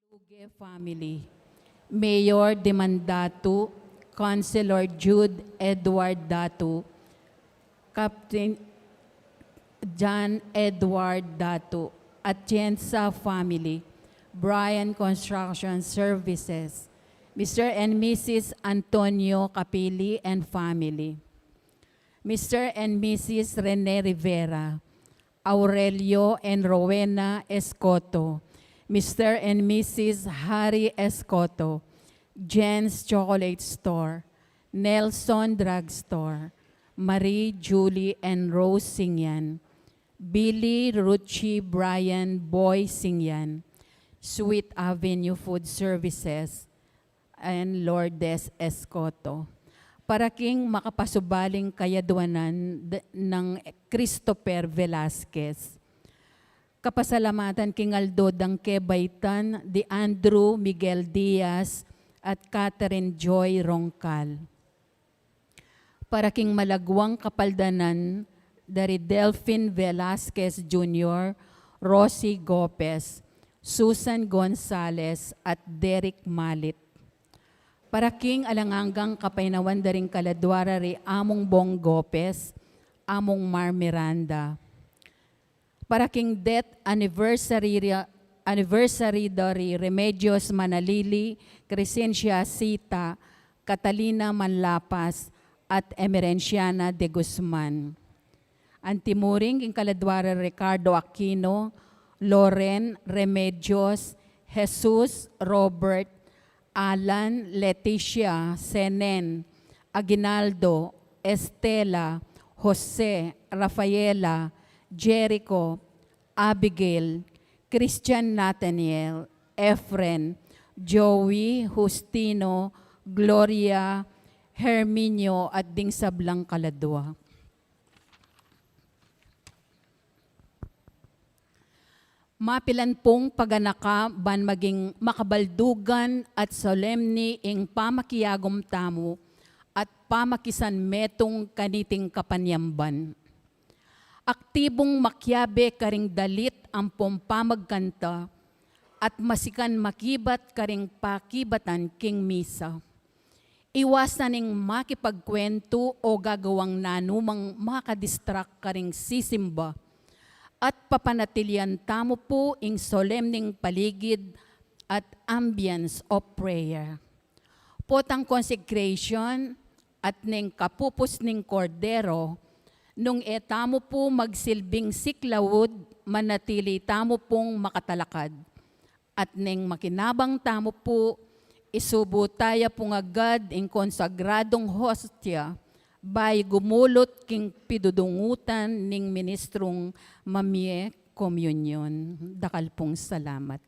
Duge family, Mayor Demandatu, Councilor Jude Edward Datu, Captain John Edward Datu, Atienza family, Brian Construction Services, Mr. and Mrs. Antonio Capili and family, Mr. and Mrs. Rene Rivera, Aurelio and Rowena Escoto, Mr. and Mrs. Harry Escoto, Jen's Chocolate Store, Nelson Drugstore, Marie Julie and Rose Singyan, Billy Ruchi Brian Boy Singyan, Sweet Avenue Food Services, and Lourdes Escoto. Para king makapasubaling kayadwanan ng Christopher Velasquez. Kapasalamatan king Aldo dang Kebaytan, di Andrew Miguel Diaz, at Catherine Joy Roncal. Para king malagwang kapaldanan, dari Delphine Velasquez Jr., Rosie Gopez, Susan Gonzales, at Derek Malit. Para king alanganggang kapainawan daring kaladwara ri Among Bong Gopez, Among Mar Miranda. Para king death anniversary dari Remedios Manalili, Crescencia Sita, Catalina Manlapas, at Emerenciana de Guzman. Antimuring king kaladwara Ricardo Aquino, Loren Remedios, Jesus Robert, Alan, Leticia, Senen, Aguinaldo, Estela, Jose, Rafaela, Jericho, Abigail, Christian Nathaniel, Efren, Joey, Justino, Gloria, Herminio, at ding sablang kaladwa. Mapilan pong paganaka ban maging makabaldugan at solemni ing pamakiyagom tamo at pamakisan metong kaniting kapanyamban. Aktibong makyabe karing dalit ang pompamagkanta at masikan makibat karing pakibatan king misa. Iwasan ing makipagkwento o gagawang nanumang makadistract karing sisimba at papanatilian tamo po ing solemning paligid at ambience of prayer. Potang consecration at ning kapupos ning kordero, nung etamo po magsilbing siklawod, manatili tamo pong makatalakad. At ning makinabang tamo po, isubo tayo pong agad ing konsagradong hostia, by gumulot king pidudungutan ning ministrong Mamie Communion. Dakal pong salamat.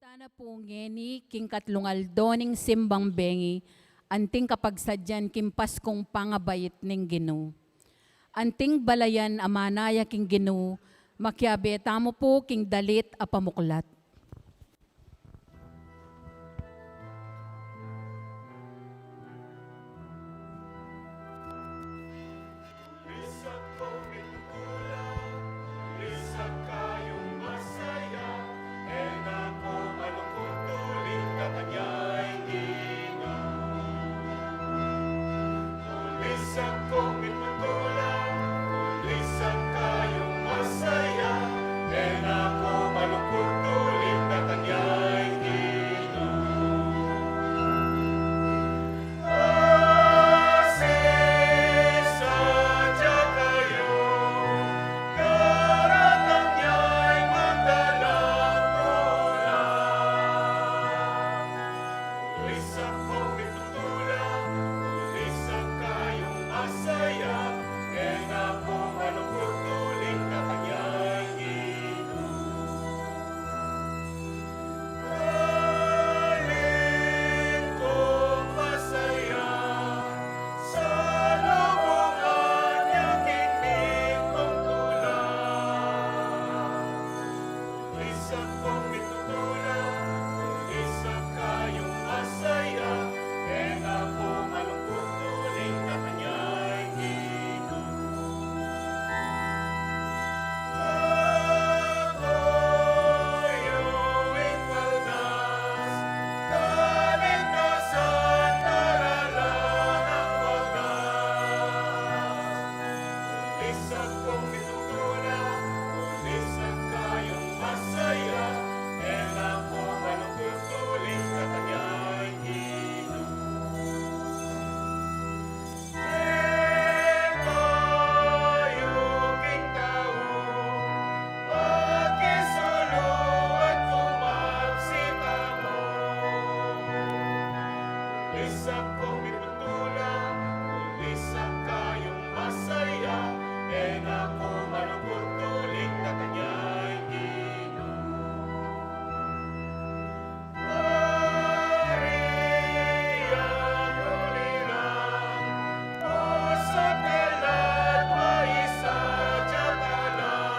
Tana po ngeni, king katlungaldo ning simbang bengi, anting kapag sadyan king paskong pangabayit ning Ginoo. Anting balayan amanaya king Ginoo, makiabeta mo po king dalit a pamuklat. Lisak ko pintulan, lisak kayong masaya, ako malungkot tuling katanyay Ginoo. Lisak ko pintulan, lisak kayong masaya, ako malungkot tuling katanyay Ginoo. Lisak ko pintulan, lisak kayong masaya, ako malungkot tuling katanyay Ginoo. Maria Yuliran, puso kalat maisa jatalan.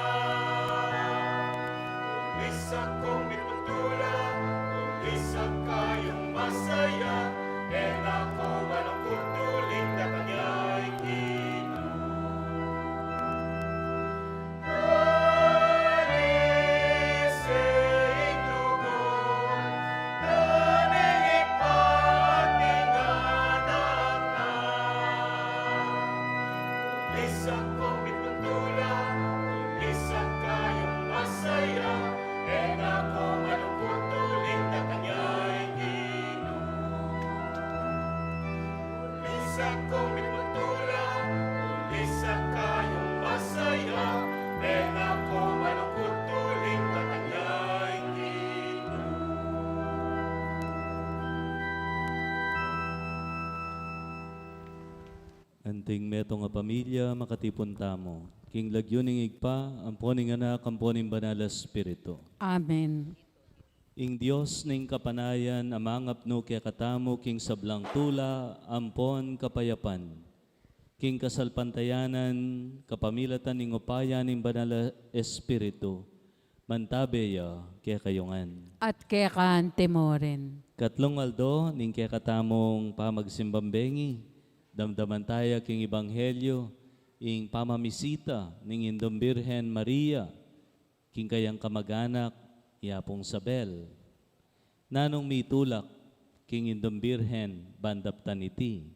Lisak ko pintulan, lisak kayong masaya, ako malungkot tuling katanyay Ginoo. Alising lugon, naningik pating anak na. Lisak ko pintulan, lisak kayong masaya, ako malungkot tuling katanyay Ginoo. Lisak ko pintulan, lisak kayong masaya, ako malungkot tuling katanyay Ginoo. Anting meto nga pamilya makatipon tamo. King lagyuning igpa, amponing anak, amponing banal na Espiritu. Amen. Ing Diyos ning kapanayan, amangapno kaya katamo, king sablang tula, ampon kapayapan. King kasalpantayanan, kapamilatan ning upayan ning banal na Espiritu. Mantabeya kaya kayungan. At kaya kan temoren. Katlong aldo, ning kaya katamong pamagsimbambengi, damdaman tayo king Ebanghelyo, ing pamamisita ning Indong Birhen Maria, king kayang kamag-anak, Yapong Sabel. Nanong mitulak, king Indong Birhen, bandaptan iti,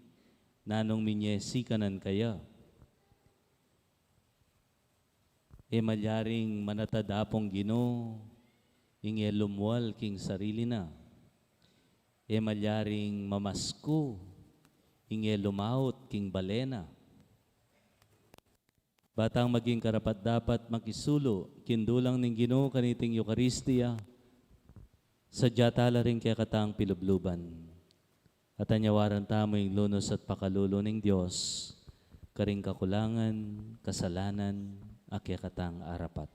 nanong minyesikanan kaya. Malyaring manatadapong Ginoo, ing lumwal king sarili na. Malyaring mamasko, ing lumaut king balena. Batang maging karapat dapat makisulo, kindulang ning Ginoo kaniting Eucharistia, sadya tala rin kaya katang pilubluban. At anyawaran tamo yung lunos at pakalulo ning Diyos, karing kakulangan, kasalanan, akya katang arapat.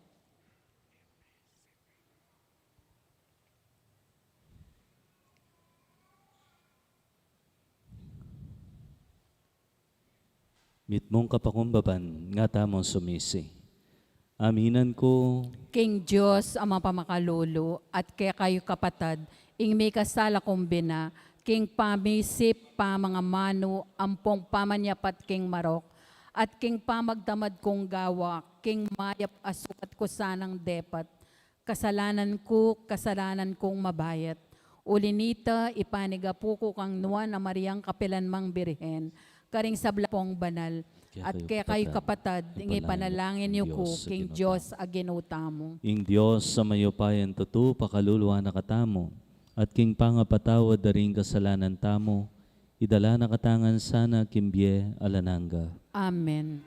Mit mong kapakumbaban, nga tamong sumisi. Aminan ko, King Diyos, Ama pamakalulo, at kaya kayo kapatad, ing may kasala kumbina, King pamisip pa mga mano, ampong pamanyapat King Marok, at King pamagdamad kong gawa, King mayap asukat ko sanang depat, kasalanan kong mabayat. Ulinita, ipanigapu ko kang nuwan na Mariang Kapilanmang Birhen, karing sabla pong banal, at kaya kayo kapatad, ingi panalangin niyo ko, King Diyos, aginutamo. ing Diyos sa mayopayan tutu, pakaluluwa na katamo, at king pangapatawad da rin kasalanan tamo, idala na katangan sana kimbye alananga. Amen.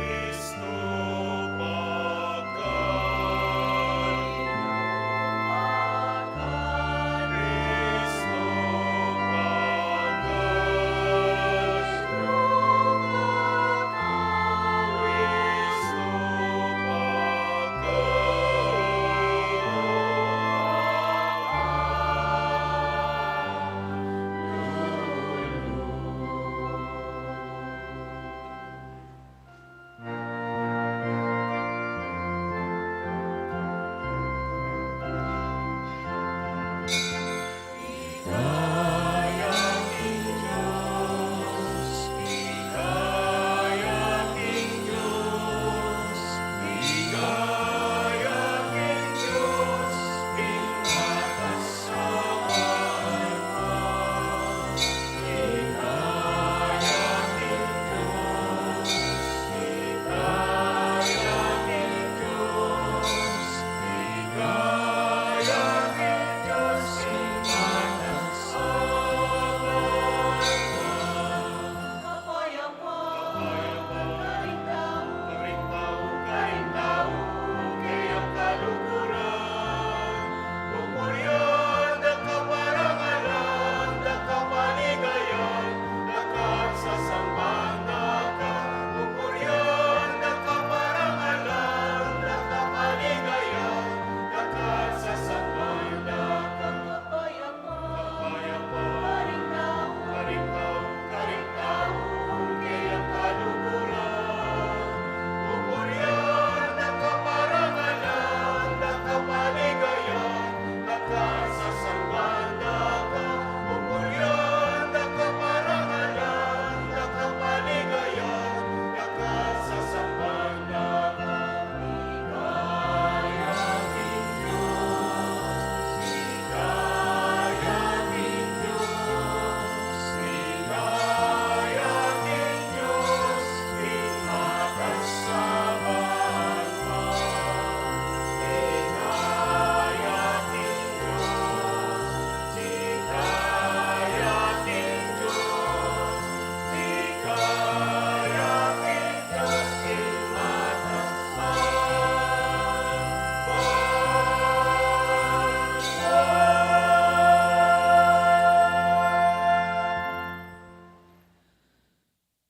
Cristo bakal, Cristo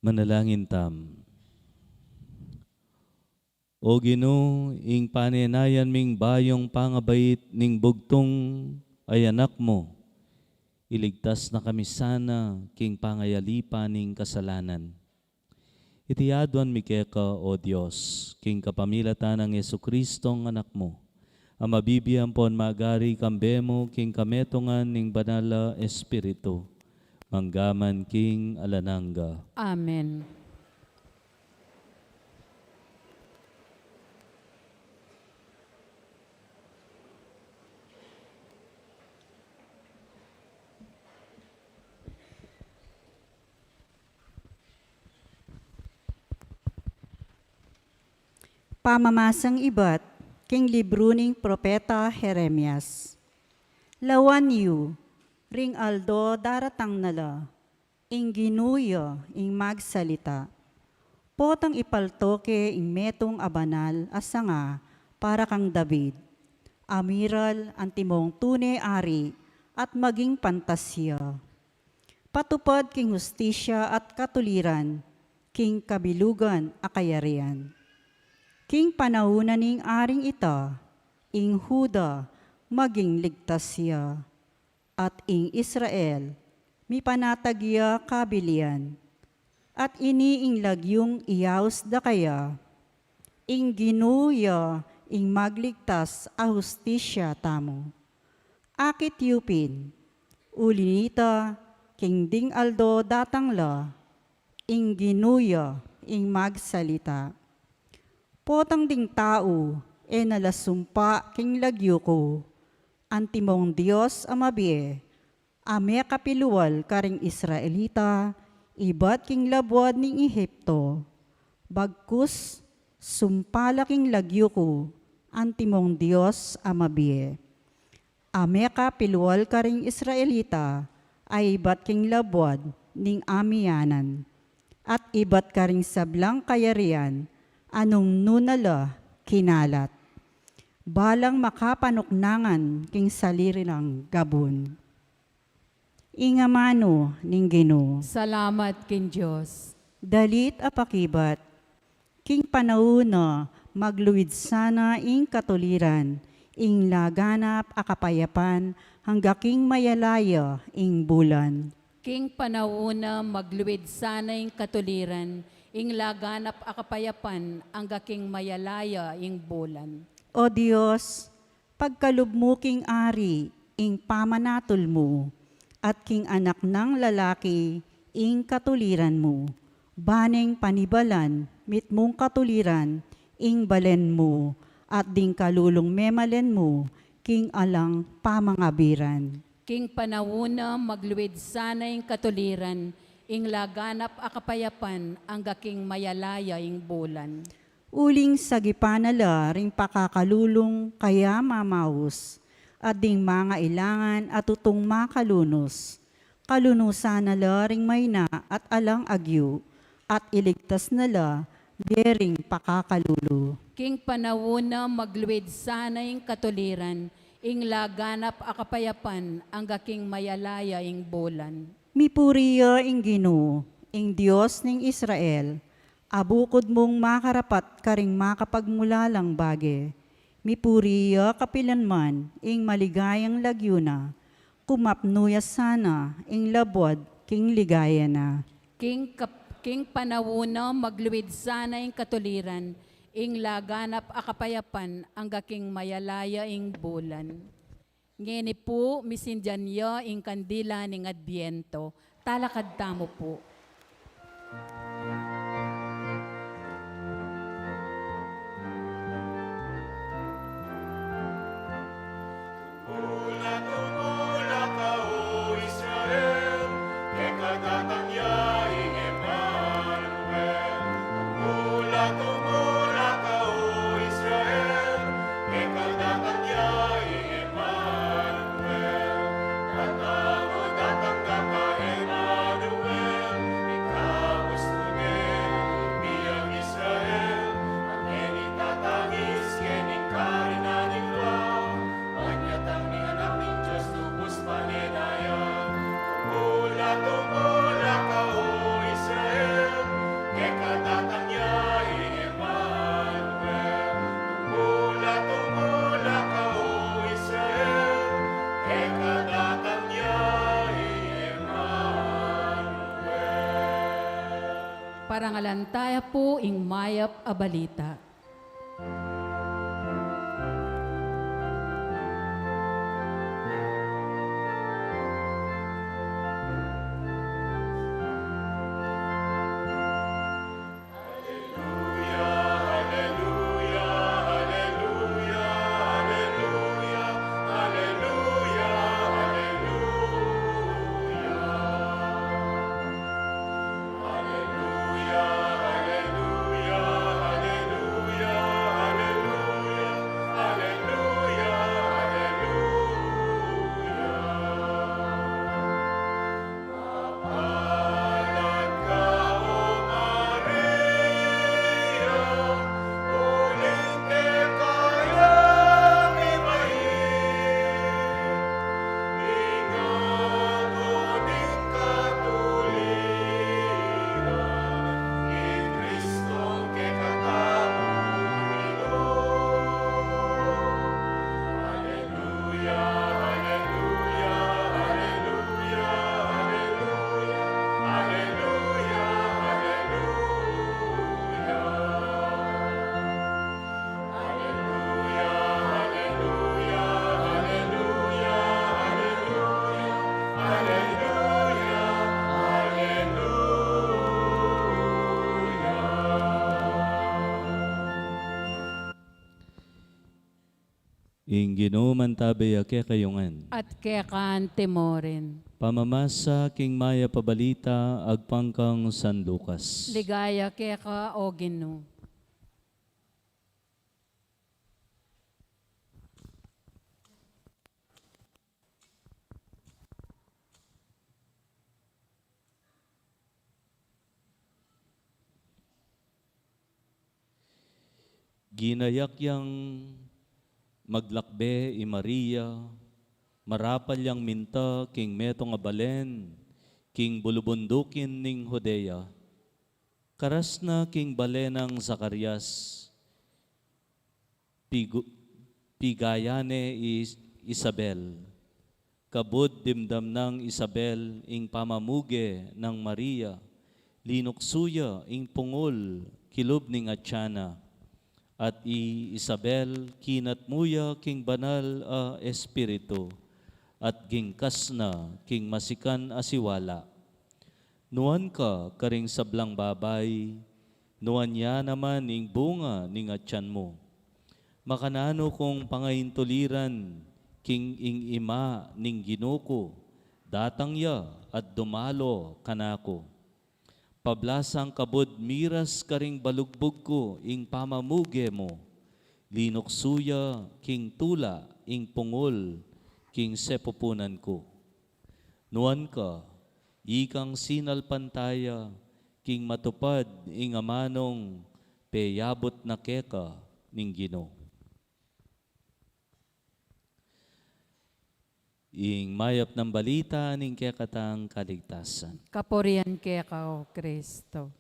Manalangin tam. O Ginoo, ing panenayan ming bayong pangabait ning bugtong ay anak mo, iligtas na kami sana king pangayalipa ning kasalanan. Itiadwan mi keka, O Diyos, king kapamilatan ng Yesu-Kristong anak mo, ang mabibiyang pon magari kambemo king kametongan ning banala Espiritu, manggaman king alananga. Amen. Pamamasang ibat, king libro ning propeta Jeremias. Lawan yu, ring aldo daratang nala, ing ginuyo ing magsalita. Potang ipaltoke ing metong abanal asanga para kang David. Amiral antimong tunay ari at maging pantasya. Patupad king hustisya at katuliran, king kabilugan akayarian. King panahuna ning aring ita, ing Huda maging ligtas siya, at ing Israel mi panatagya kabilian, at iniing lagyong iyaws da kaya, ing ginuya ing magligtas a hustisya tamo. Akit yupin, ulinita, king ding aldo datangla, ing ginuya ing magsalita. Potang ding tao, nalasumpa king lagyo ko, antimong Diyos amabie, ame kapiluwal karing Israelita, ibat king labwad ning Ehipto, bagkus sumpala king lagyo ko, antimong Diyos amabie. Ame kapiluwal karing Israelita, ay ibat king labwad ning amiyanan, at ibat karing sablang kayarian, anong nunala kinalat. Balang makapanuknangan king saliri ng gabon. Ingamano ning Ginoo, Salamat kin Diyos. dalit apakibat, king panahuna magluwid sana ing katuliran, ing laganap akapayapan, hangga king mayalaya ing bulan. King panahuna magluwid sanay katuliran, ing laganap akapayapan, ang king mayalaya ing bulan. O Diyos, pagkalubmo king ari, ing pamanatol mo, at king anak ng lalaki, ing katuliran mo. Baneng panibalan, mit mong katuliran, ing balen mo, at ding kalulong memalen mo, king alang pamangabiran. King panahuna magluwid sanay katuliran, ing laganap akapayapan, ang king mayalaya ing bulan. Uling sagipanala ring pakakalulong kaya mamaus, at ding mga ilangan at tutong makalunos. Kalunusan nala ring mayna at alang agyo, at iligtas nala dering pakakalulo. King panahuna magluwid sanay katuliran, ing laganap akapayapan, ang king mayalaya ing bulan. Mipuriya ing Ginoo, ing Diyos ning Israel, abukod mong makarapat karing makapagmulalang bage. Mipuriya kapilanman, ing maligayang lagyuna, kumapnuya sana, ing labwad, king ligaya na. King panahuna magluwid sanay katuliran, ing laganap akapayapan, ang king mayalaya ing bulan. Ngeni po, misindyan yo ing kandila ning Adbiento. Talakad tamo po. Tumula ka, O Israel, kay kadatang yaing Emmanuel. Tumula ka, O Israel, kay kadatang yaing Emmanuel. Katamo datang ka ka, Emmanuel, ikaw gustunin, biyang Israel, ang itatangis, kening karinaning law, panyatang ni anak ning Diyos, tubos paninayan. Tumula ka, O Israel, kay kadatang yaing Emmanuel. Tumula ka, O Israel, kay kadatang yaing Emmanuel. Parangalantaya po ing mayap a balita. Hallelujah, hallelujah, hallelujah, hallelujah. ing ginuman tabay ake kayungan. at kekan timorin. Pamamasa king maya pabalita agpangkang San Lucas. Ligaya keka o Ginoo. Ginayak yang maglakbe i Maria, marapal yang minta king metong abalen, king bulubundukin ning Hodea. Karas na king balenang Zacarias, pigayane Isabel. Kabud dimdam ng Isabel ing pamamuge ng Maria, linuksuya ing pungol kilob ning Atyana. At Isabel kinatmuya king banal a espiritu at gingkas na king masikan asiwala. Nuan ka karing sablang babay, nuan niya naman ing bunga ning atyan mo. Makanano kong pangaintuliran king ing ima ning ginuko, datang ya at dumalo kanako. Pablasang kabod miras karing balugbog ko ing pamamuge mo. Linoksuya king tula ing pungol king sepupunan ko. Nuan ka, ikang sinalpantaya king matupad ing amanong peyabot na keka ning Ginoo. Ing mayap ng balita ning kekatang kaligtasan. Kapurian keka o Kristo.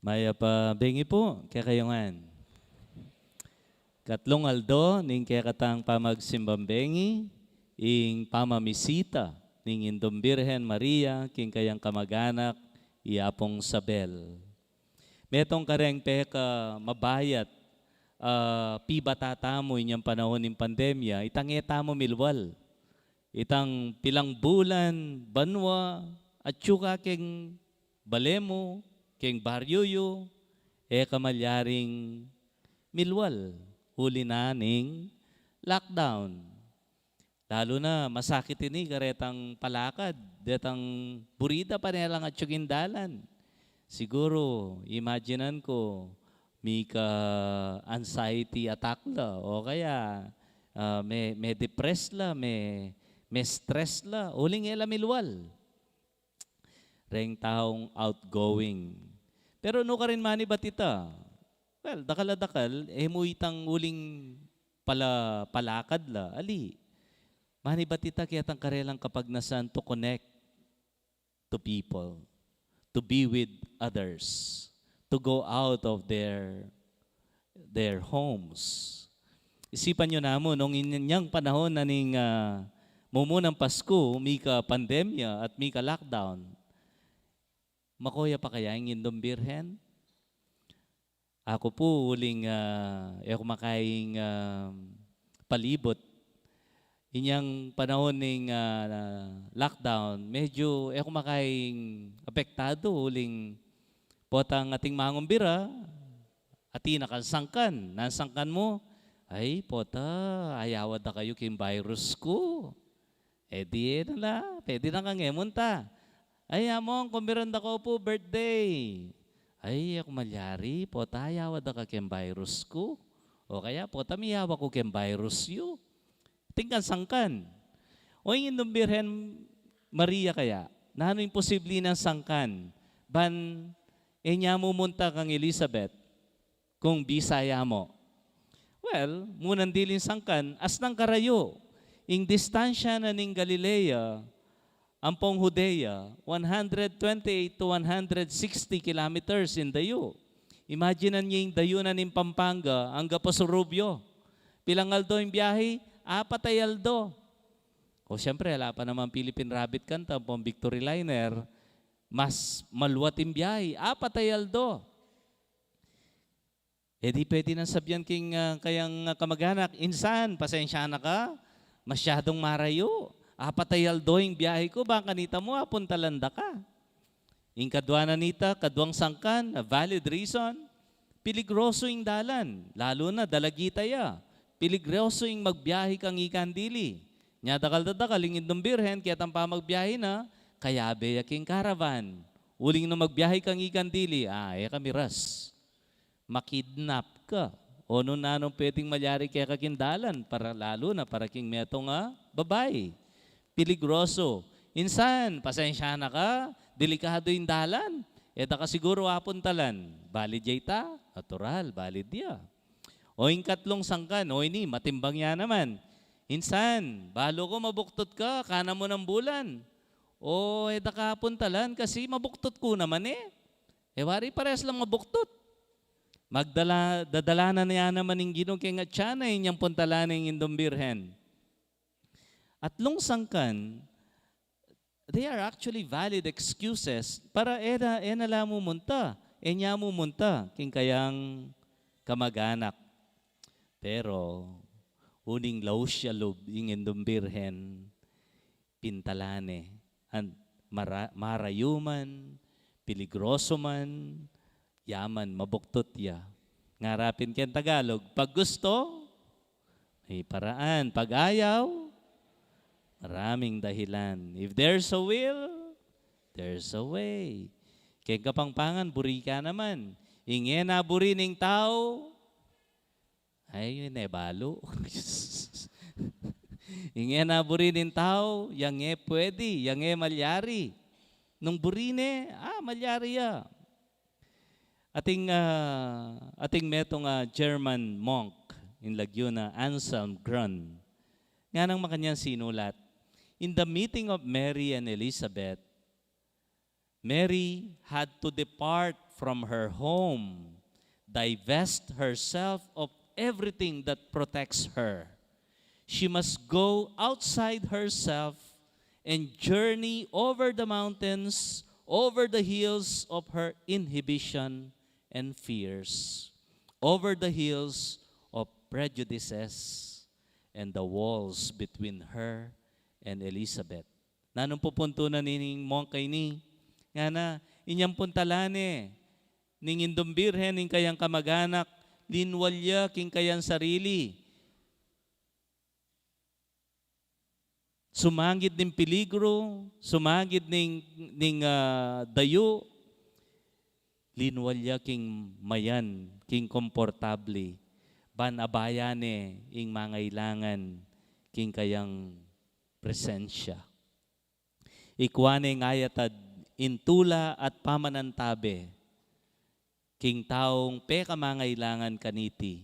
Mayap bengi po, kekayungan. Katlong aldo ning kekatang pamagsimbambengi, ing pamamisita ning Indong Birhen Maria, king kayang kamag-anak, iapong Sabel. Metong kareng peka mabayat, pibatata mo inyang panahon ng pandemya, itangeta mo milwal. Itang pilang bulan, banwa, at syuka king balemo, king baryoyo, kamalyaring milwal. Huli na ning lockdown. Lalo na masakit ini karetang palakad, detang burida pa nilang at tsugindalan. Siguro, imaginean ko, may anxiety attack la, o kaya may depressed la, may stress la, uling ela milwal. Reng taong outgoing. Pero no ka rin mani batita? Well, dakal-dakal, mo itang uling palakad la, ali. Mani batita kaya tang karelang kapag nasan to connect to people, to be with others, to go out of their homes. Isipan nyo namo, nung inyang panahon na ning mumunang Pasko, mika pandemya at mika lockdown, makoya pa kaya ang Indong Birhen? Ako po uling kumakaing palibot. Inyang panahon ng lockdown, medyo kumakaing apektado uling potang ating mangumbira, ati nakansangkan. Nansangkan mo, ay pota, ayawad na kayo king virus ko. Di na pwede na kang emunta. Ay among, kumbiran ko po birthday. Ay, ako malyari, pota, ayawad na ka king virus ko. O kaya, pota, miyawa ko king virus yu. Tingkan sangkan. O yung Indong Birhen Maria kaya, na ano imposible ng sangkan? Ban, niya mumunta kang Elizabeth, kung Bisaya mo. Well, munang dilin sangkan, as ng karayo, ing distansya na ning Galilea, ampong Judea, 128 to 160 kilometers in dayo. Imagine niyo yung dayo na ning Pampanga, hanggang pa Surubyo. Pilang aldo yung biyahe? 4 aldo. O siyempre, wala pa naman Philippine Rabbit kanta, pong Victory Liner, mas maluwat yung biyahe, 4 aldo. Di pwede nang sabihan king kayang kamag-anak, insan, pasensya na ka, masyadong marayo. apatay aldoing biyahe ko, baka kanita mo, apuntalanda ka. Ing kadwa na nita, kadwang sangkan, a valid reason, piligroso ing dalan, lalo na dalagita ya. Piligroso ing magbiyahe kang ikan dili. Nya dakal-dadakal, ing indong birhen, kaya tampa magbiyahe na, kaya beya king caravan. Uling na magbiyahe kang ikan dili, kami ras. Makidnap ka. O nun na anong pwedeng malyari kaya kakindalan, para lalo na para king metong babae. Piligroso. Insan, pasensya na ka, delikado yung dalan. Da ka siguro apuntalan. Valid yata? Natural, valid ya. O yung katlong sangkan, o ini, matimbang yan naman. Insan, balo ko mabuktot ka, kana mo ng bulan. O da ka apuntalan kasi mabuktot ko naman wari pares lang mabuktot. Dadala na niya naman ng Ginoo kay nga tiyan na inyang puntalan ng indong birhen. Atlong sangkan, they are actually valid excuses para ena mo munta, enya mo munta, king kayang kamag-anak. Pero, uning law siya lob, ing indong birhen, pintalane, marayuman, piligroso man, yaman, mabuktot ya. Ngarapin ken Tagalog, pag gusto, may paraan. Pag ayaw, maraming dahilan. If there's a will, there's a way. Kaya kapangpangan, buri ka naman. Inge na buri ning tao, ay balo. Inge na buri ning tao, yang pwede, yang malyari. Nung burine, malyari ya. Ating metong German monk in Laguna, Anselm Grun, nga nang makanyang sinulat, in the meeting of Mary and Elizabeth, Mary had to depart from her home, divest herself of everything that protects her. She must go outside herself and journey over the mountains, over the hills of her inhibition and fears, over the hills of prejudices and the walls between her and Elizabeth. Nanong pupunto na nining mongkay ni, nga na, inyang puntalane, ning indong birhen, ning kayang kamag-anak, linwalya, king kayang sarili. Sumangid ning peligro, sumangid ning dayo, linwalya king mayan, king komportable, ban abayane, ing mangailangan, king kayang presensya. Ikwane ngayatad, intula at pamanantabe, king taong peka mangailangan kaniti,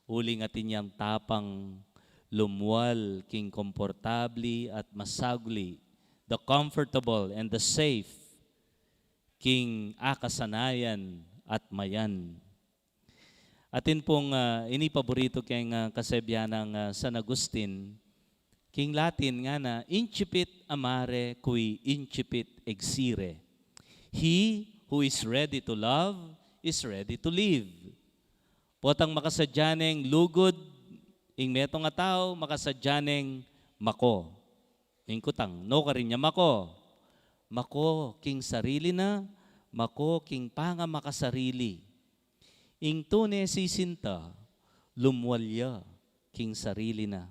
uling atin yang tapang lumwal, king komportable at masagli, the comfortable and the safe, king akasanayan at mayan. Atin pong inipaborito keng kasebyan ng San Agustin, king Latin nga na, incipit amare cui incipit exire. He who is ready to love is ready to live. Potang makasadyaneng lugod, ing metong nga tao, makasadyaneng mako. Ing kutang, no ka rin niya mako. Mako king sarili na, mako king panga makasarili. Ing tune sisinta, lumwalya king sarili na.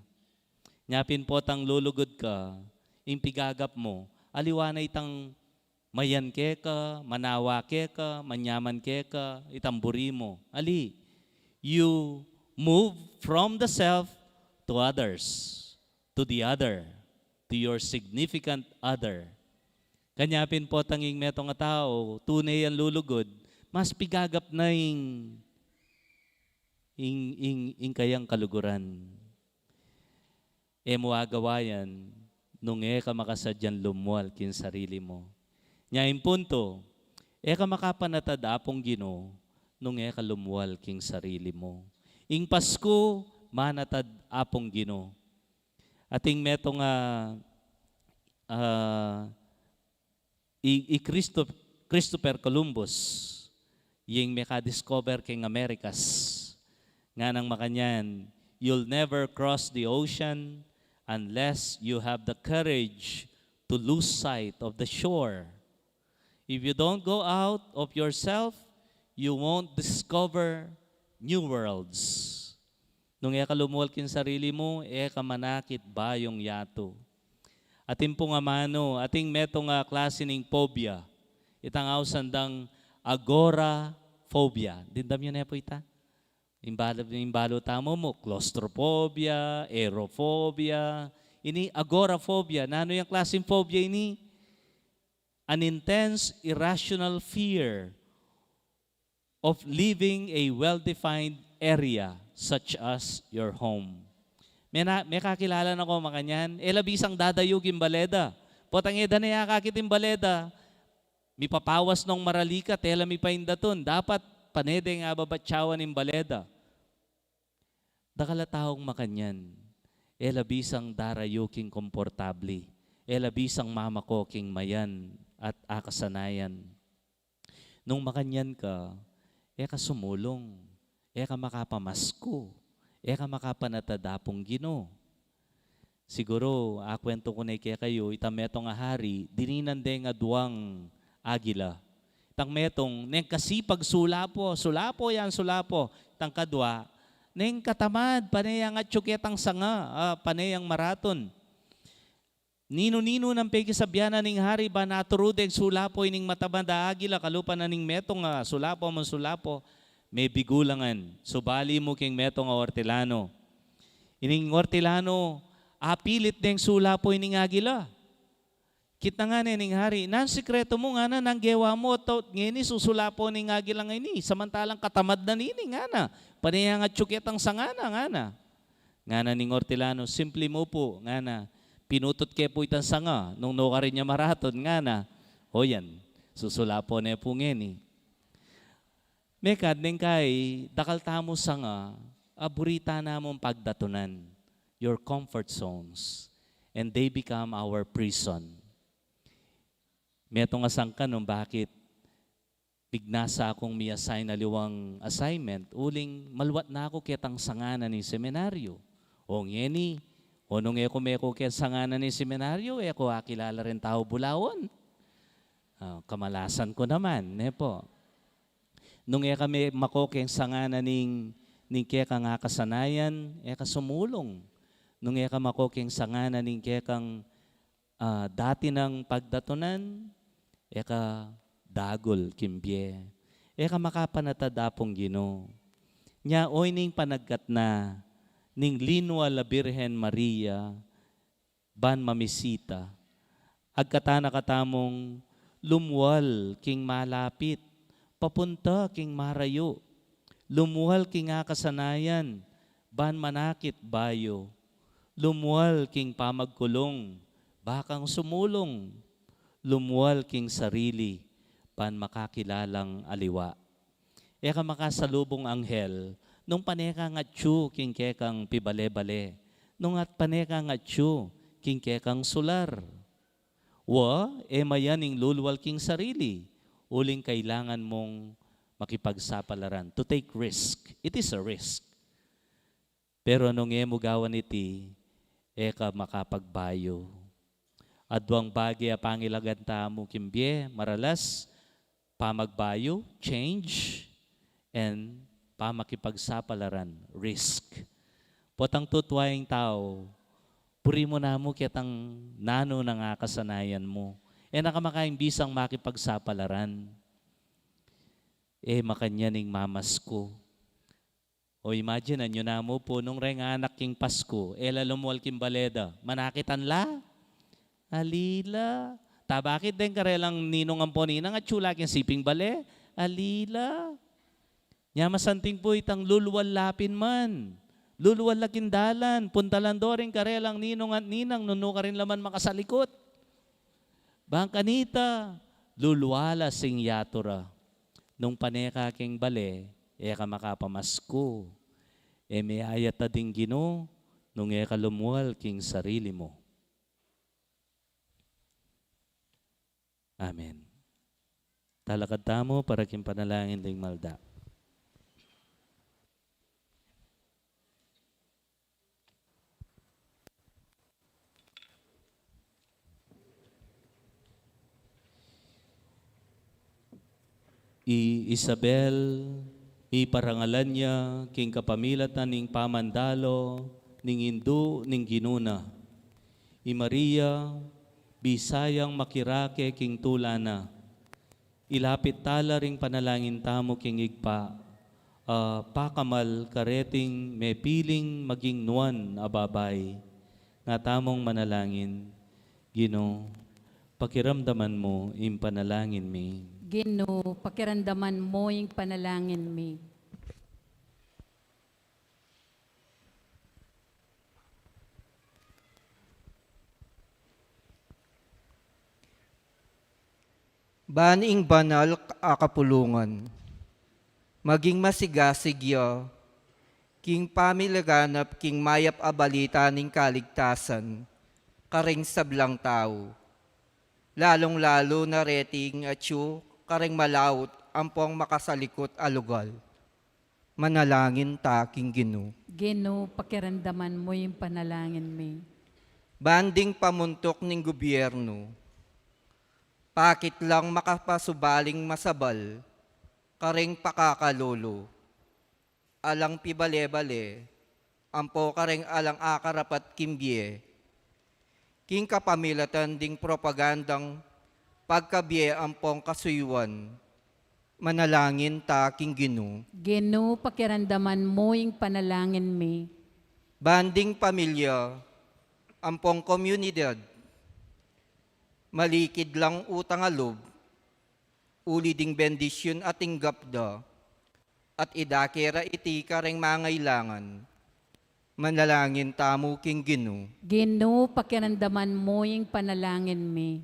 Nyapin po tang lulugod ka, ing pigagap mo, aliwanay itang mayan ke ka, manawa ke ka, manyaman ke ka, itamburi mo. Ali, you move from the self to others, to the other, to your significant other. Kanyapin po tanging metong nga tao, tunay ang lulugod, mas pigagap na ing kayang kaluguran. Mo agawayan, nung ka makasadyan lumwal kin sarili mo. Nyayin punto, ka makapanatad apong Ginoo, nung ka lumwal king sarili mo. Ing Pasko, manatad apong Ginoo. Ating metong Christopher Columbus, yung meka-discover king Americas, nga nang makanyan, you'll never cross the ocean unless you have the courage to lose sight of the shore. If you don't go out of yourself, you won't discover new worlds. Nung eka lumuwal kin sarili mo, eka manakit bayong yato. Ating pong amano, ating metong klase ng phobia. Itang sandang agoraphobia. Dindam yun po ita? Imbalo tamo mo, claustrophobia, aerophobia. Ini agoraphobia. Nano yung klaseng phobia ini? An intense, irrational fear of leaving a well-defined area such as your home. May kakilala na ko makanyan, labisang dadayugin baleda. Potang eda na yakakitin baleda, mi papawas nung maralika, tela mi paindaton, dapat panede nga babatsawan ng baleda. Dakala taong makanyan, labisang darayuking komportable, labisang mamakoking mayan at akasanayan. Nung makanyan ka, sumulong, makapamasko, makapanatadapong Ginoo. Siguro, kwento ko na kayo, itang metong ahari, dininan din nga duwang agila. Itang metong, neng kasipag sulapo yan, sulapo. Itang kadwa, neng katamad, panayang at tsuketang sanga, panayang maraton. Nino-nino ng pagkisabyanan ng hari ba naturudeg sulapo ining matabanda agila, kalupa na ning metong sulapo man sulapo, may bigulangan. Subali mo king metong ortilano. Ining ortilano, apilit deng sulapo ining agila. Kita nga ning hari, nan sikreto mo nga na, nang gewa mo, ngini susulapo ning agila nga ini, samantalang katamad na nini nga na, panayang at tsuketang sangana nga na. Nga na ning ortilano, simple mo po, nga na, pinutot ke po itang sanga, nung no ka rin niya maraton, nga na, o yan, susulapo na po ngini. Mekad, neng kay, dakal tamo sanga, aburita na mong pagdatunan, your comfort zones, and they become our prison. Metong asang ka nung bakit pignasa akong mi-assign na liwang assignment, uling malwat na ako ketang sangana ni seminaryo. O ngeni, o nung meko ket sangana ni seminaryo, ako akilala rin tao bulawon. Kamalasan ko naman, po. Nung kami makokeng sangana ning kekang kasanayan, sumulong. Nung makokeng sangana ning kekang dati ng pagdatunan, dagol kimbye. Makapanatadapong Ginoo. Nya oy ning panagkat na ning linwa la Birhen Maria ban mamisita. Agkatana katamong lumwal king malapit, papunta king marayo. Lumuhal king kasanayan, ban manakit bayo. Lumuhal king pamagkulong, bakang sumulong. Lumuhal king sarili, ban makakilalang aliwa. Makasalubong anghel, nung paneka nga tsu king kekang pibale-bale. Nung at paneka nga tsu king kekang sular. Mayaning lulwal king sarili. Uling kailangan mong makipagsapalaran. To take risk. It is a risk. Pero nung mugawan iti, makapagbayo. Adwang bagay pangilagan tamo kimbye, maralas, pamagbayo, change, and pamakipagsapalaran, risk. Potang tutwaing tao, puri mo na mo kitang nano ng kasanayan mo. Nakamakaing bisang makipagsapalaran. Makanyaning mamas ko. O imagine, nyo na mo po, nung anak king Pasko, lalumual king baleda, manakitan la? Alila. Bakit din karelang ninong ang poninang at tsula king siping bale? Alila. Nyamasanting po itang luluwal lapin man. Luluwal lakindalan. Puntalan do rin karelang ninong at ninang, nuno ka rin laman makasalikot. Bangkanita, luluwala sing yatura. Nung paneka king bale, ka makapamasko. May ayata ding Ginoo, nung lumuwal king sarili mo. Amen. Talakad tamo para king panalangin ding malda. Isabel, parangalan niya, king kapamilatan ning pamandalo, ning Hindu, ning ginuna. Maria, bisayang makirake king tulana. Ilapit tala ring panalangin tamo king igpa, pakamal kareting may piling maging nuan ababay. Nga tamong manalangin, Ginoo, pakiramdaman mo im panalangin mi. Ginoo, pakiramdaman mo yung panalangin mi. Baning banal akapulungan, maging masigasigya, king pamilaganap king mayap abalita ning kaligtasan, karing sablang tao. Lalong-lalo na reting atyo, karing malawot, ampong makasalikot alugal. Manalangin ta king Ginoo. Ginoo, pakiramdaman mo yung panalangin mi. Banding pamuntok ning gobyerno, pakit lang makapasubaling masabal, karing pakakalolo. Alang pibale-bale, ampo karing alang akarapat kimbye. King kapamilatan ding propagandang pagkabye ampong kasuyuan. Manalangin ta king Ginoo. Ginoo, pakiramdaman mo yung panalangin mi. Banding pamilya, ampong komunidad, malikid lang utang alob, uli ding bendisyon ating gapda, at idakera iti kareng mangailangan. Manalangin tamo king Ginoo. Ginoo, pakiramdaman mo yung panalangin mi.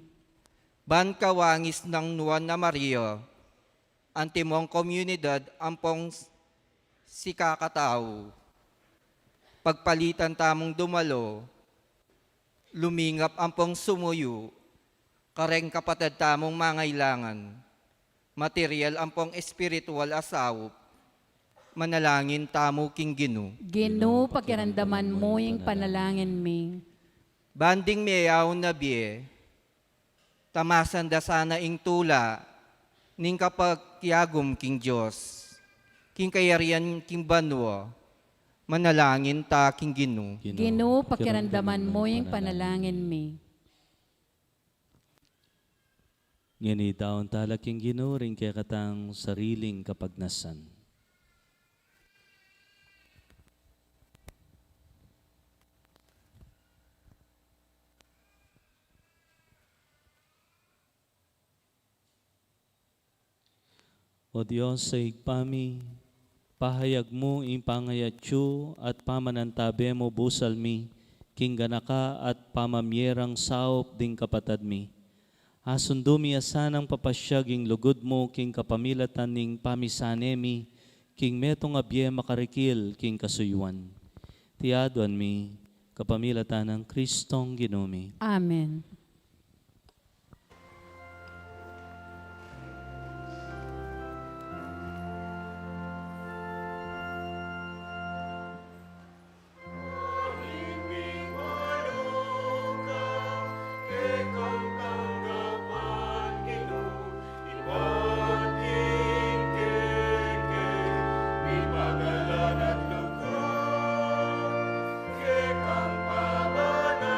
Ban kawangis ng nuwan na Maria, antimong komunidad ampong si kakatao. Pagpalitan tamong dumalo, lumingap ampong sumuyo, kareng kapatid tamong mangailangan, material ampong espiritual asawop, manalangin tamo king Ginoo. Ginoo, pakiramdaman mo yung panalangin mi. Banding meyaw na biye, tamasan da sana ing tula, ning kapag kiagom king Diyos, king kayarian king banwa, manalangin ta king Ginoo. Ginoo, pakiramdaman mo yung panalangin mi. Ngani taon talaking Ginoo ring kaya katang sariling kapagnasan. O Diyos sa igpami, pahayag mo in pangayatyo at pamanantabe mo busal mi, king ganaka at pamamyerang saop ding kapatad mi. Asundo mi asanang papasyag ing lugod mo king kapamilatan ning pamisane mi, king metong abye makarikil king kasuyuan. Tiaduan mi, kapamilatan ng Kristong Ginoo mi. Amen. Himing maluka, kekang tanggapan Ginoo, ibating keke, ipagalan at lukon, kekang pabanalan,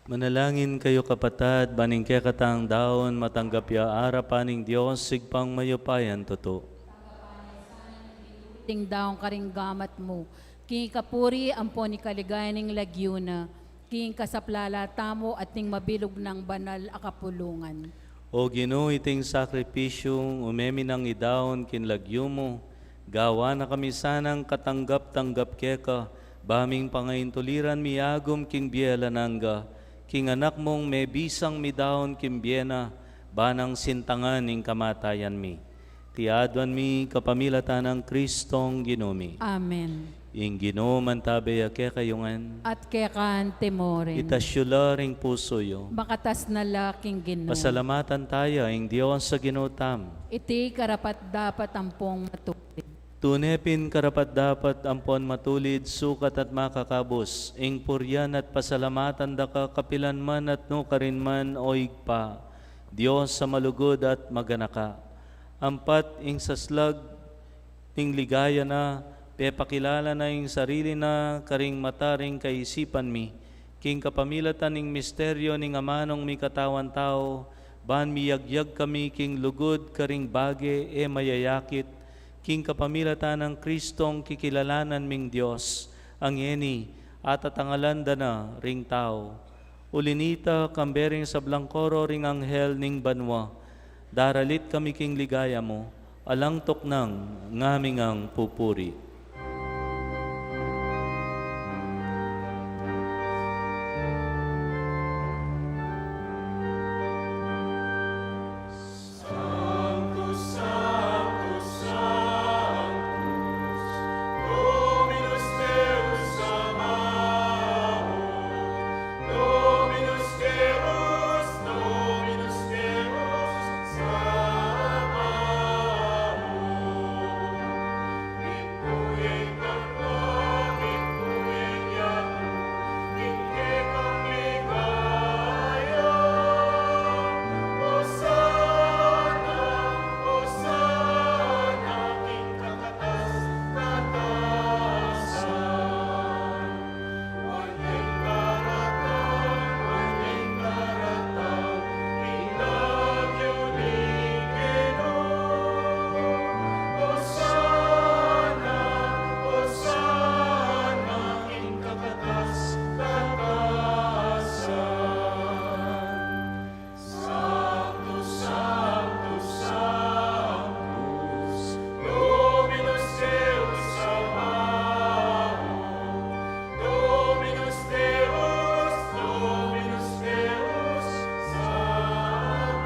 Manalangin kayo kapatad, baning kaya katang daon, matanggap ya arapaning Diyos, sigpang mayupayan toto. Ting daong karing gamat mo. King kapuri ampon ni kaligayaning lagyuna. King kasaplala tamo at ting mabilog ng banal akapulungan. O Ginoo, iting sakripisyong umemi ng idaon kinlagyo mo, gawa na kami sanang katanggap-tanggap keka, baming pangaintuliran miagom king biela nangga, king anak mong may bisang midaon king biena, banang sintangan ning kamatayan mi. Tiadwan mi kapamilatan ng Kristong Ginoo. Amen. Ing Ginoo mantabay kayungan, At kekan temoren. itasyula ring puso yo. Makatas na laking Ginoo. Pasalamatan tayo, ing Diyos sa ginutam. Iti karapat dapat ampong matupid. Tunepin karapat dapat ampon matulid, sukat at makakabos, ing puryan at pasalamatan da ka kapilan man at no karin man oig pa, Diyos sa malugod at maganaka. Ampat ing saslag, ing ligaya na, pepakilala na ing sarili na, karing mataring kaisipan mi, king kapamilatan ing misteryo ning amanong mi katawan tao, ban miyagyag kami king lugod karing bage e mayayakit, king kapamilatan ng Kristong kikilalanan ming Diyos, ang eni at atangalan da na ring tao. Ulinita kambering sa blangkoro ring anghel ning banwa, daralit kami king ligaya mo, alang toknang ngaming ang pupuri. Sanctus, Sanctus, Sanctus, Dominus Deus Sabaoth, Dominus Deus, Dominus Deus Sabaoth. Ituyeng tanggap, ituyeng yaku, hindi kang ligaya. Hosana, Hosana, king kataas-katasan. Wanyeng daratang, ilagyo ni Ginoo. Hosana, Hosana, king kataas-katasan. Sanctus, Sanctus, Sanctus, Dominus Deus Sabaoth, Dominus Deus, Dominus Deus Sabaoth.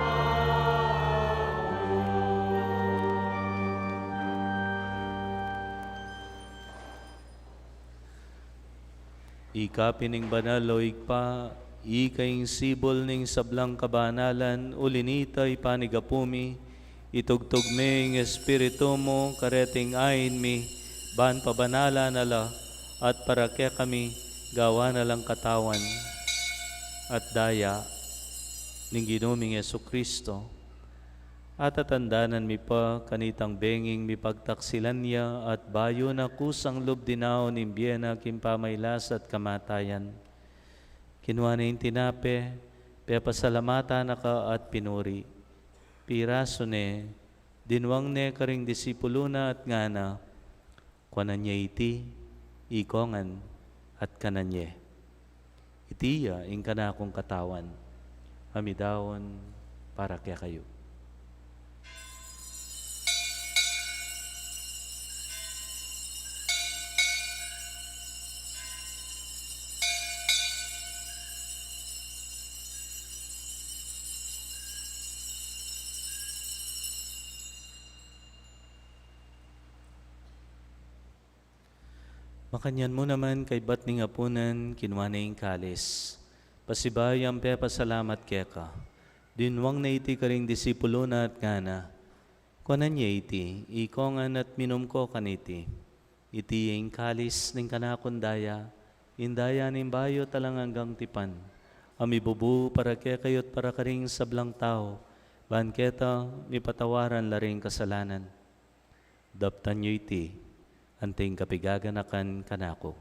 Ikapining banal o igpa, ikaing sibol ning sablang kabanalan, ulinita ipanigapumi, itugtugming espiritu mo, kareting ain mi, ban pabanala nala, at parakya kami, gawa na lang katawan, at daya, ning ginuming Kristo. At atandanan mi pa kanitang benging mi pagtaksilan niya at bayo na kusang lubdinaw ni Biena kimpamaylas at kamatayan. Kinuha na yung tinape, pepasalamata na ka at pinuri. Piraso ne, dinwang ne karing disipulo na at ngana, kwanan niya iti, ikongan at kananye. Itiya ing kanakong katawan, amidawon para kaya kayo. Makanyan mo naman kay bat ning apunan, kinuha na yung kalis. Pasibayang pepa salamat keka. Dinwang na iti karing disipulo na at ngana. Kuanan niya iti, ikongan at minum ko kaniti. Iti yung kalis ning kanakundaya, indaya ning bayo talang hanggang tipan. Amibubu para kekayot para karing sablang tao, banketa mi patawaran laring kasalanan. Daptan niyo iti, anting kapigaganakan kanako.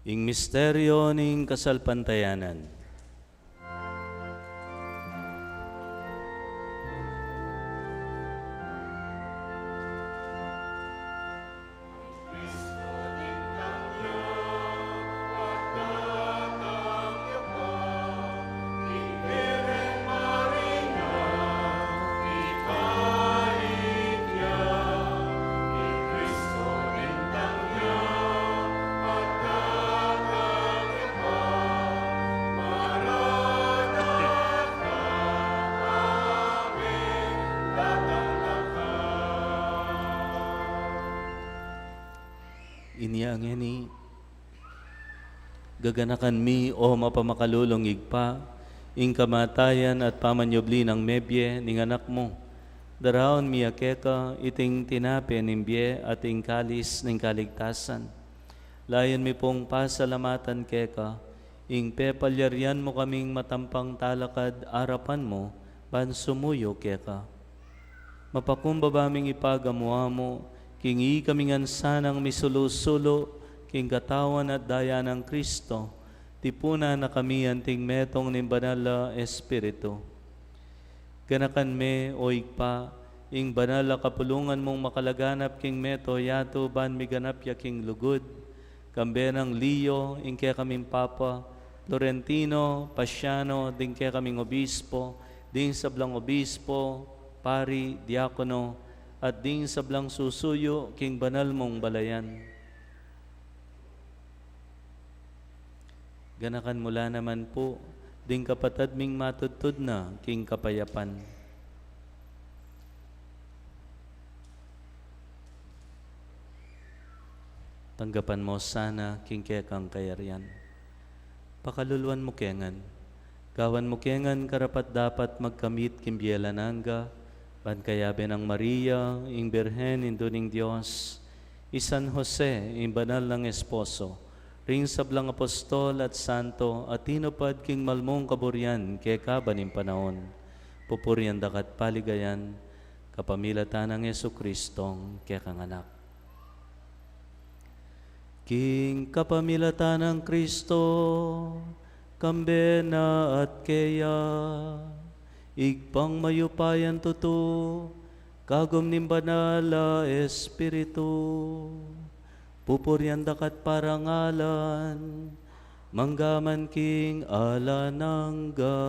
ing misteryo ning kasalpantayanan. Inya ngeni gaganakan mi o mapamakalulong igpa ing kamatayan at pamanyobli ng mebye ning anak mo. Daraon mi akeka iting tinape ning bye at ing kalis ning kaligtasan. Layan mi pong pasalamatan keka ing pepalyarian mo kaming matampang talakad arapan mo ban sumuyo keka. Mapakumbabaming ipagamuha mo kingi kamingan sanang misulo-sulo, king katawan at daya ng Kristo, tipuna na kami anting metong ni Banala Espiritu. Ganakan me o igpa, ing banala kapulungan mong makalaganap king meto yato ban miganap ya king lugod, kambenang Leo, ing kaya kaming Papa, Florentino, Pasiano, ding kaya kaming obispo, ding sablang obispo, pari, diakono, at ding sablang susuyo king banal mong balayan. Ganakan mula naman po, ding kapatad ming matudtud na king kapayapan. Tanggapan mo sana king kekang kayarian. Pakaluluan mo kengan. Gawan mo kengan karapat dapat magkamit kimbiela nangga, ban kayabe ng Maria, ing Birhen, induning Diyos, San Jose, ing banal ng esposo, ring sablang apostol at santo, at tinupad king malmong kaburyan, kaya baning panahon, pupuryan dakat paligayan, kapamilatan ng Yesu Kristong kaya kang anak. King kapamilatan ng Kristo, kambena at kaya, igpang mayupayan tuto, kagom nim banala Espiritu, pupuryan dakat parangalan, manggaman king alanangga.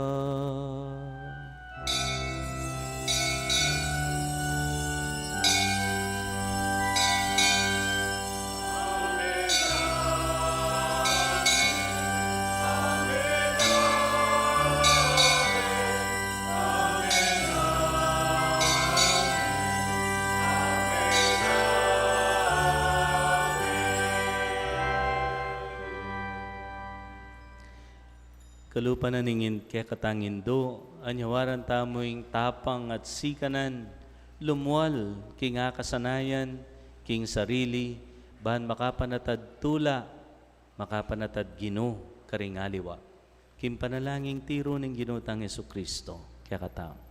Kalupa na ningin kaya katangindo, anyawaran tamoing tapang at sikanan, lumual, king akasanayan, king sarili, ban makapanatad tula, makapanatad Gino, karing aliwa. King panalangin tiro ng ginutang Yesu Kristo, kaya katao.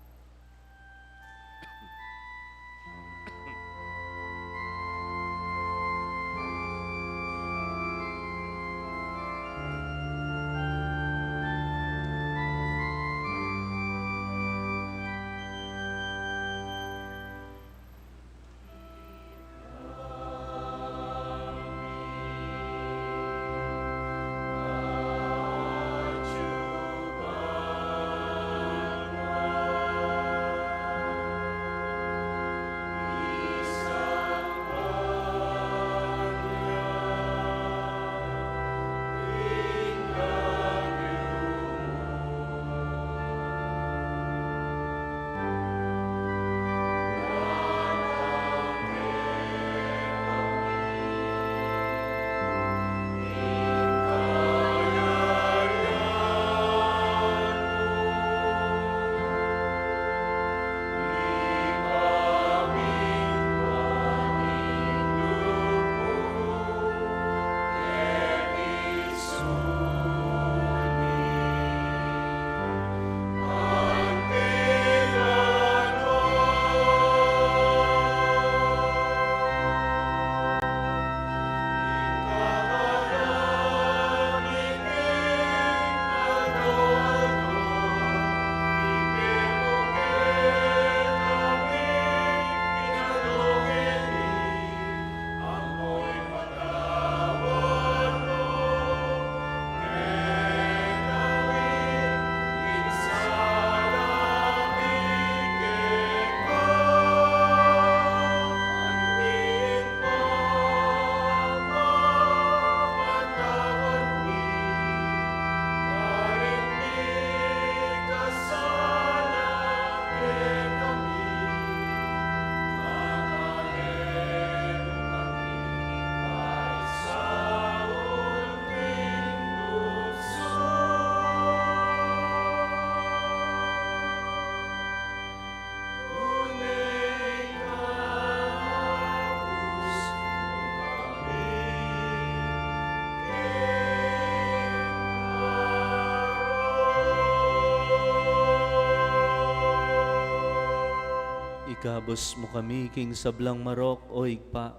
Ikabos mo kami king sablang marok o igpa.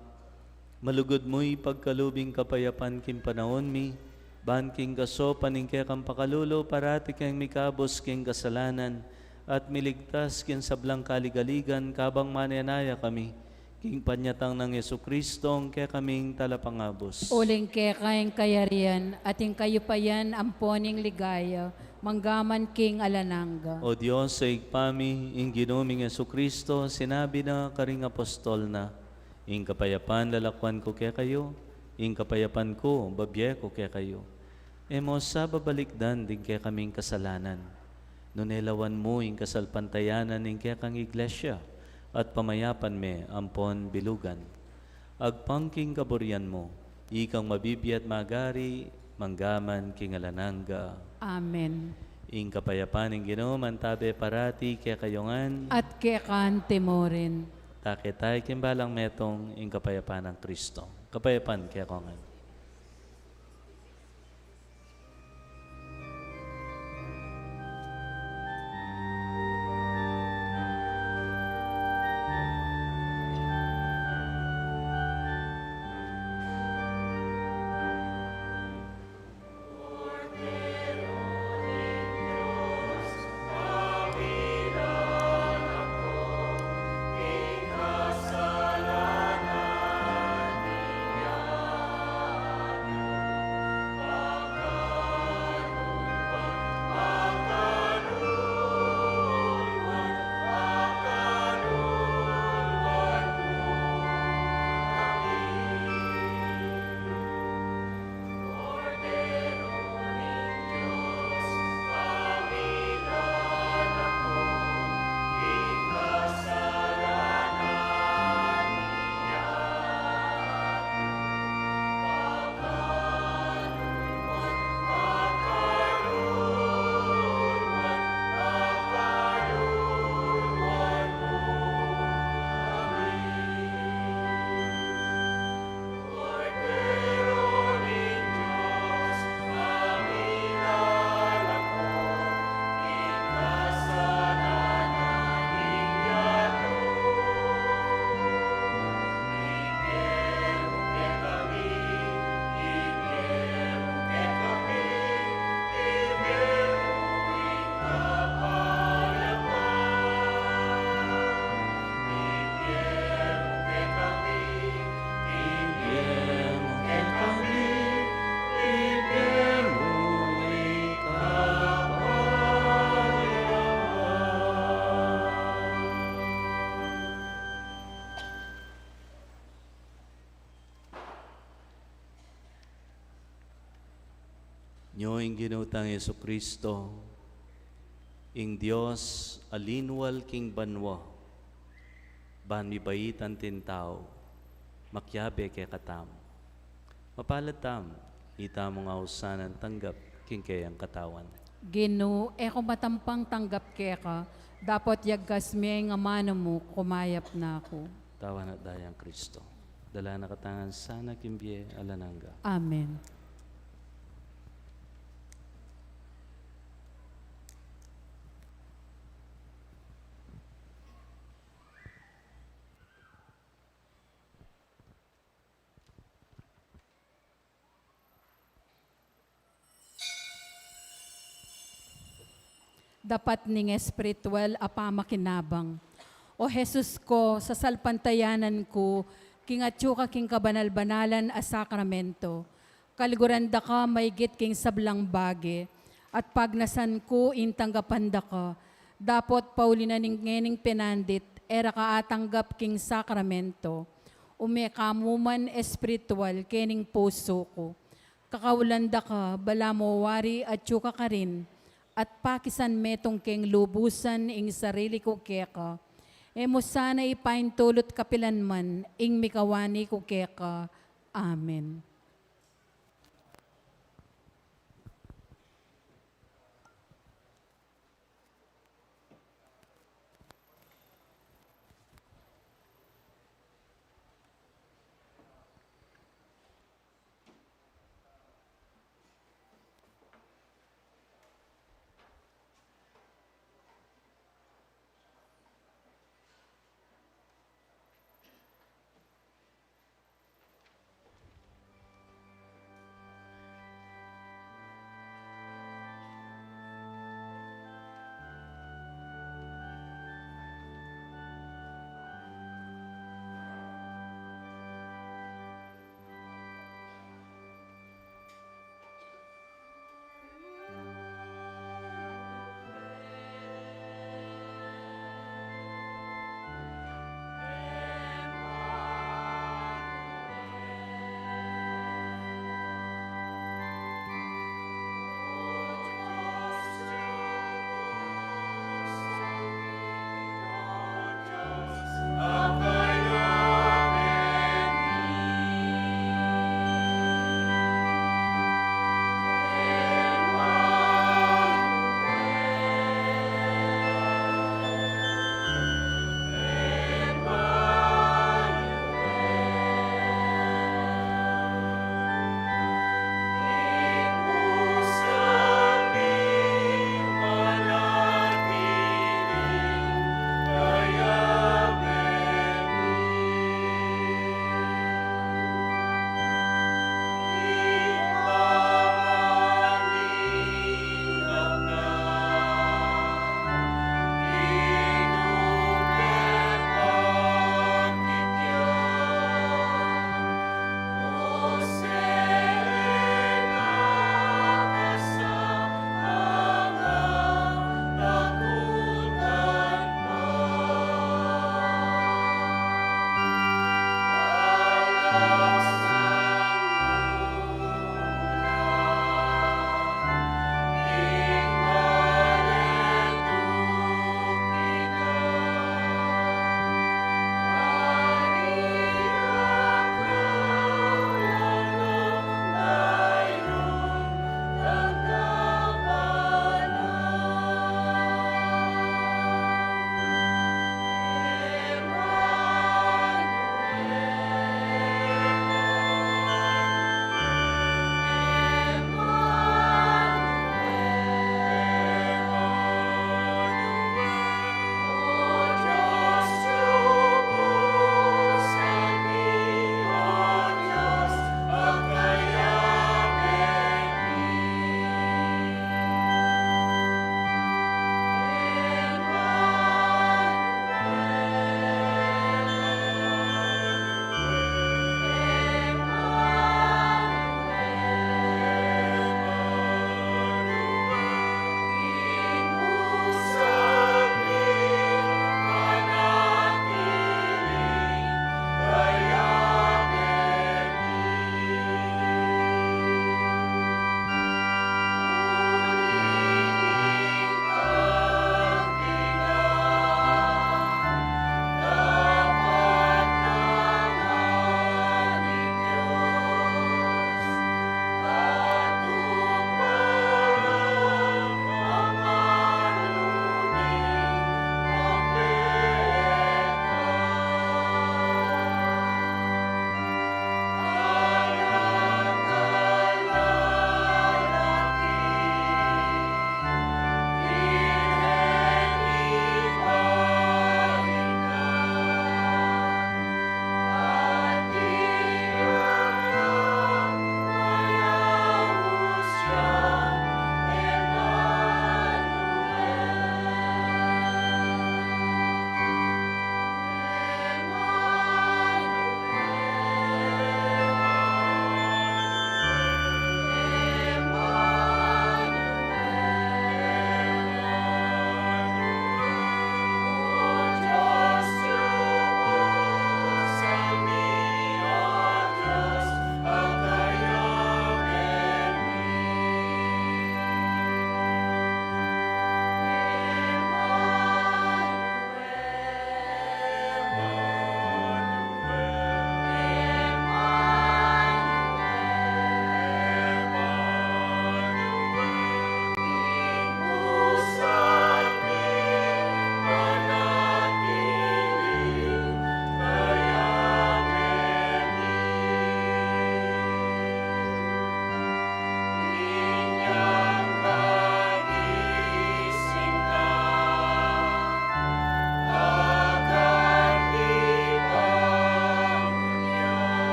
Malugod mo'y pagkalubing kapayapan king panahon mi. Ban king kaso paningke kang pakalulo parati kang mikabos king kasalanan. At miligtas king sablang kaligaligan kabang mananaya kami. King panyatang ng Yesukristo kaya kaming talapangabos. Uling ke kayang kayarian, ating kayo pa yan amponing ligaya, manggaman king alananga. O Diyos, sa igpami, ing ginuming Yesukristo, sinabi na karing apostol na, ing kapayapan lalakwan ko kaya kayo, ing kapayapan ko, babye ko kaya kayo. Emo sa babalikdan din kaya kaming kasalanan. Nunelawan mo ing kasalpantayanan ing kaya kang iglesia, at pamayapan me ampon bilugan. Agpangking kaburian mo, ikang mabibiyat magari, manggaman king alananga. Amen. Ing kapayapan ng Ginoo mantabe parati kaya kayongan, At ke kan timorin. takitay kimbalang metong ing kapayapan ng Kristo. Kapayapan kaya kongan. Nyo ing ginutang Yesukristo, ing Dios alinwal king banwa, ban mibaitan tintao, makyabe kay katam. Mapalatam, ita mo nga usanan tanggap king kayang katawan. Gino, eko matampang tanggap ke ka, dapat yagkas me nga mano mo, kumayap na ako. Tawan at dayang Kristo. Dala na katangan sana kimbye alananga. Amen. Dapat ning espiritual apamakinabang. O Jesus ko, sa salpantayanan ko, kingatyo ka king kabanal-banalan a sakramento. Kaliguran da ka maygit king sablang bage, at pagnasan ko intanggapan da ka, dapot paulina ning ngening pinandit, era ka atanggap king sakramento. Umekamuman espiritual kening puso ko. Kakawlanda ka, bala mo wari at yuka ka rin, at pakisan metong keng lubusan ing sarili ko keka. Emo sana ipaintulot kapilanman ing mikawani ko keka. Amen.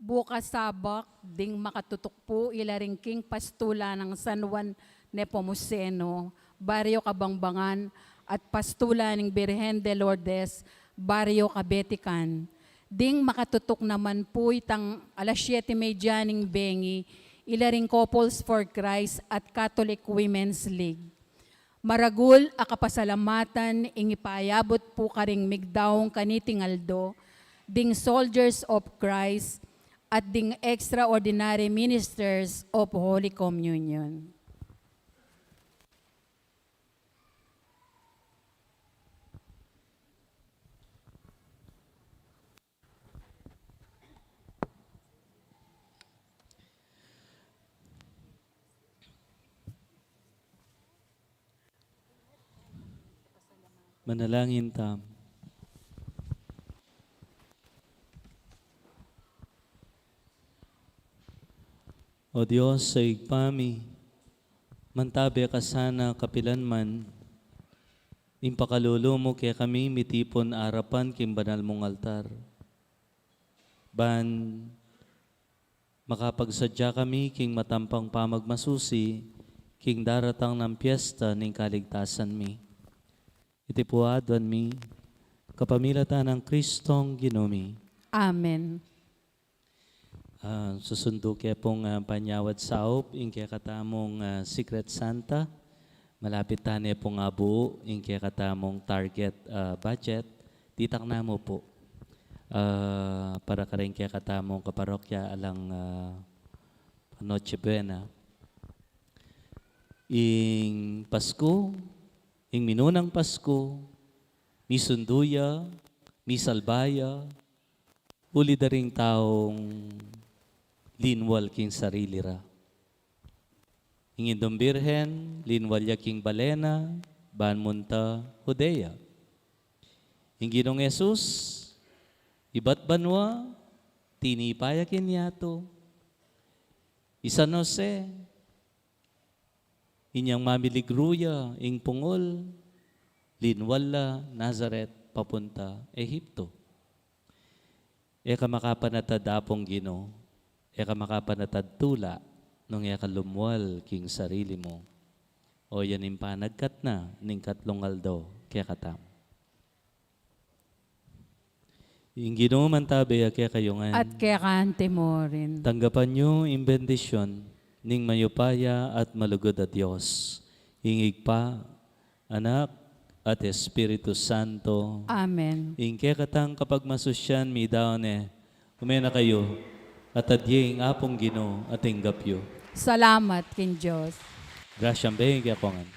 Bukas sabak, ding makatutok po ilaring king pastula ng San Juan Nepomuceno, Baryo Kabangbangan, at pastula ng Birhen de Lourdes, Baryo Kabetikan. Ding makatutok naman po itang alas 7:30 ng Bengi, ilaring Couples for Christ at Catholic Women's League. Maragul a kapasalamatan ing ipayabot po karing migdaong kanitingaldo, ding Soldiers of Christ, at ding extraordinary ministers of Holy Communion. Manalangin ta. O Diyos, sa igpami, mantabi ka sana kapilan man, impakalulo mo kaya kami mitipon arapan kim banal mong altar. Ban, makapagsadya kami king matampang pamagmasusi, king daratang ng piyesta ning kaligtasan mi. Itipuadwan mi, kapamilatan ng Kristong Ginoo. Amen. Susundo kaya pong panyawad saop, in kaya katamong Secret Santa, malapit tani pong abu, in kaya katamong target budget, titak na mo po. Para ka rin kaya katamong kaparokya alang Noche Buena. Ing Pasko, ing minunang Pasko, misunduya, misalbaya, uli da ring taong linwal king sarili ra. Ingindong Birhen, linwal ya king balena, banmunta Judea. Inginong Jesus, iba't banwa, tinipaya kinyato. Isa Jose, inyang mamiligruya, ing pungol, linwal la Nazaret, papunta Ehipto. Eka makapanatad apong Ginoo, eka makapanatad tula, nung eka lumwal king sarili mo. O yan impanagkat na, ning katlong aldo, kaya katam. Yung Ginoo man tabi, kaya kayongan. At kaya kante mo rin. Tanggapan nyo yung bendisyon, ning mayupaya at malugod at Diyos. Ingig pa, anak, at Espiritu Santo. Amen. Ingke katang kapag masusyan mi daon umena kayo at adyeng apong Ginoo at inggapyo. Salamat kin Diyos. Grasyang behing kakongan.